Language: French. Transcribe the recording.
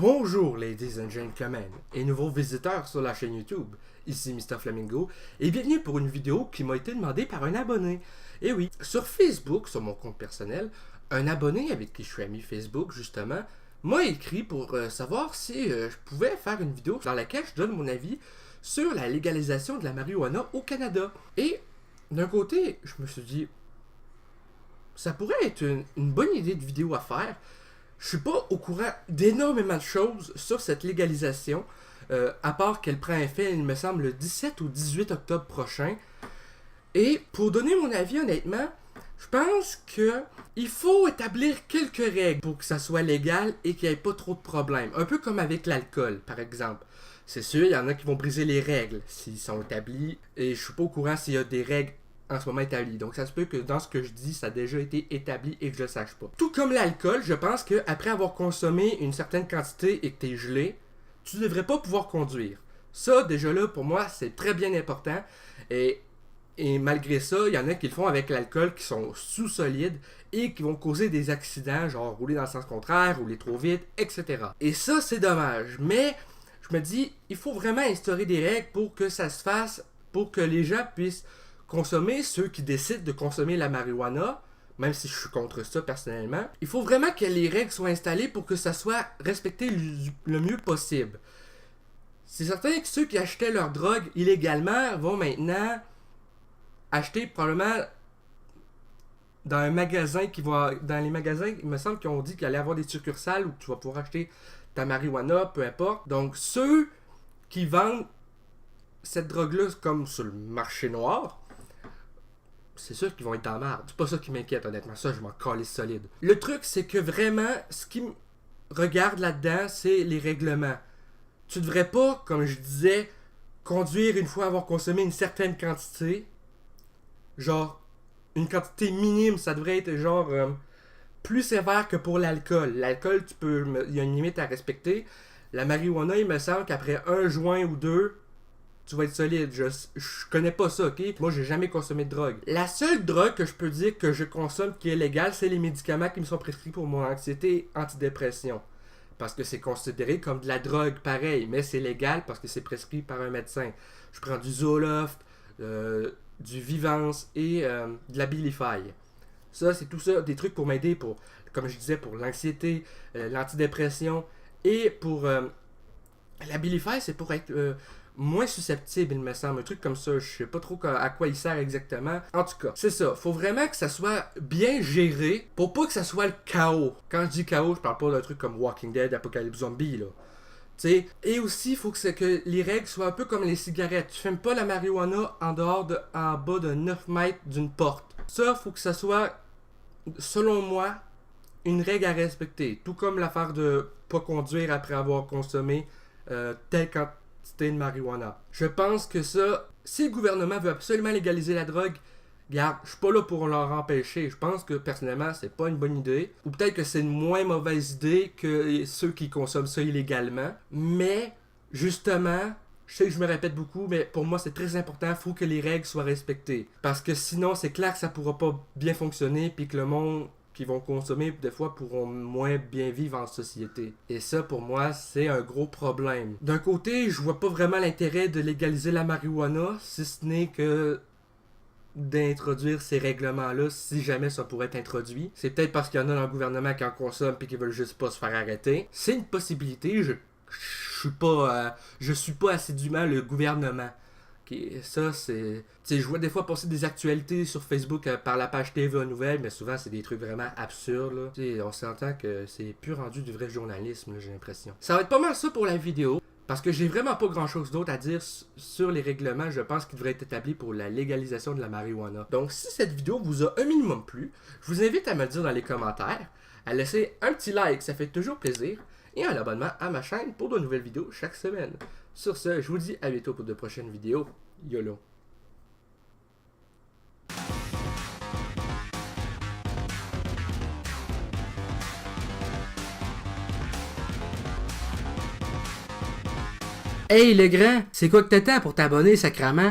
Bonjour ladies and gentlemen et nouveaux visiteurs sur la chaîne YouTube, ici Mr Flamingo et bienvenue pour une vidéo qui m'a été demandée par un abonné. Et oui, sur Facebook, sur mon compte personnel, un abonné avec qui je suis ami Facebook justement m'a écrit pour savoir si je pouvais faire une vidéo dans laquelle je donne mon avis sur la légalisation de la marijuana au Canada. Et d'un côté, je me suis dit, ça pourrait être une bonne idée de vidéo à faire. Je suis pas au courant d'énormément de choses sur cette légalisation, à part qu'elle prend effet, il me semble, le 17 ou 18 octobre prochain. Et pour donner mon avis, honnêtement, je pense que il faut établir quelques règles pour que ça soit légal et qu'il n'y ait pas trop de problèmes. Un peu comme avec l'alcool, par exemple. C'est sûr, il y en a qui vont briser les règles s'ils sont établis, et je suis pas au courant s'il y a des règles en ce moment établi. Donc ça se peut que dans ce que je dis, ça a déjà été établi et que je le sache pas. Tout comme l'alcool, je pense que après avoir consommé une certaine quantité et que tu es gelé, tu ne devrais pas pouvoir conduire. Ça, déjà là, pour moi, c'est très bien important. Et malgré ça, il y en a qui le font avec l'alcool, qui sont sous-solides et qui vont causer des accidents, genre rouler dans le sens contraire, rouler trop vite, etc. Et ça, c'est dommage. Mais je me dis, il faut vraiment instaurer des règles pour que ça se fasse, pour que les gens puissent consommer, ceux qui décident de consommer la marijuana, même si je suis contre ça personnellement. Il faut vraiment que les règles soient installées pour que ça soit respecté le mieux possible. C'est certain que ceux qui achetaient leur drogue illégalement vont maintenant acheter probablement dans un magasin qui va. Dans les magasins, il me semble qu'ils ont dit qu'il allait y avoir des succursales où tu vas pouvoir acheter ta marijuana, peu importe. Donc ceux qui vendent cette drogue-là comme sur le marché noir, c'est sûr qu'ils vont être dans la merde. C'est pas ça qui m'inquiète, honnêtement. Ça, je m'en calisse solide. Le truc, c'est que vraiment, ce qui me regarde là-dedans, c'est les règlements. Tu devrais pas, comme je disais, conduire une fois avoir consommé une certaine quantité. Genre, une quantité minime, ça devrait être genre plus sévère que pour l'alcool. L'alcool, il y a une limite à respecter. La marijuana, il me semble qu'après un joint ou deux, tu vas être solide. Je connais pas ça, ok? Moi, j'ai jamais consommé de drogue. La seule drogue que je peux dire que je consomme qui est légale, c'est les médicaments qui me sont prescrits pour mon anxiété et antidépression. Parce que c'est considéré comme de la drogue pareil, mais c'est légal parce que c'est prescrit par un médecin. Je prends du Zoloft, du Vivance et de la Abilify. Ça, c'est tout ça, des trucs pour m'aider pour, comme je disais, pour l'anxiété, l'antidépression et pour la Abilify, c'est pour être moins susceptible, il me semble, un truc comme ça. Je sais pas trop à quoi il sert exactement. En tout cas, c'est ça. Faut vraiment que ça soit bien géré pour pas que ça soit le chaos. Quand je dis chaos, je parle pas d'un truc comme Walking Dead, Apocalypse Zombie, là. T'sais, et aussi, il faut que les règles soient un peu comme les cigarettes. Tu fumes pas la marijuana en bas de 9 mètres d'une porte. Ça, faut que ça soit, selon moi, une règle à respecter. Tout comme l'affaire de pas conduire après avoir consommé telle quantité de marijuana. Je pense que ça, si le gouvernement veut absolument légaliser la drogue, regarde, je suis pas là pour leur empêcher. Je pense que personnellement, c'est pas une bonne idée. Ou peut-être que c'est une moins mauvaise idée que ceux qui consomment ça illégalement. Mais, justement, je sais que je me répète beaucoup, mais pour moi, c'est très important. Il faut que les règles soient respectées. Parce que sinon, c'est clair que ça pourra pas bien fonctionner, puis que le monde qui vont consommer, des fois, pourront moins bien vivre en société. Et ça, pour moi, c'est un gros problème. D'un côté, je vois pas vraiment l'intérêt de légaliser la marijuana, si ce n'est que d'introduire ces règlements-là, si jamais ça pourrait être introduit. C'est peut-être parce qu'il y en a dans le gouvernement qui en consomment et qui veulent juste pas se faire arrêter. C'est une possibilité. Je suis pas assidûment le gouvernement. Okay, ça, c'est... Tu sais, je vois des fois passer des actualités sur Facebook par la page TV Nouvelles, mais souvent, c'est des trucs vraiment absurdes, là. Tu sais, on s'entend que c'est plus rendu du vrai journalisme, là, j'ai l'impression. Ça va être pas mal ça pour la vidéo, parce que j'ai vraiment pas grand-chose d'autre à dire sur les règlements, je pense, qui devraient être établis pour la légalisation de la marijuana. Donc, si cette vidéo vous a un minimum plu, je vous invite à me le dire dans les commentaires, à laisser un petit like, ça fait toujours plaisir, et un abonnement à ma chaîne pour de nouvelles vidéos chaque semaine. Sur ce, je vous dis à bientôt pour de prochaines vidéos. YOLO. Hey le grand, c'est quoi que t'attends pour t'abonner, sacrament?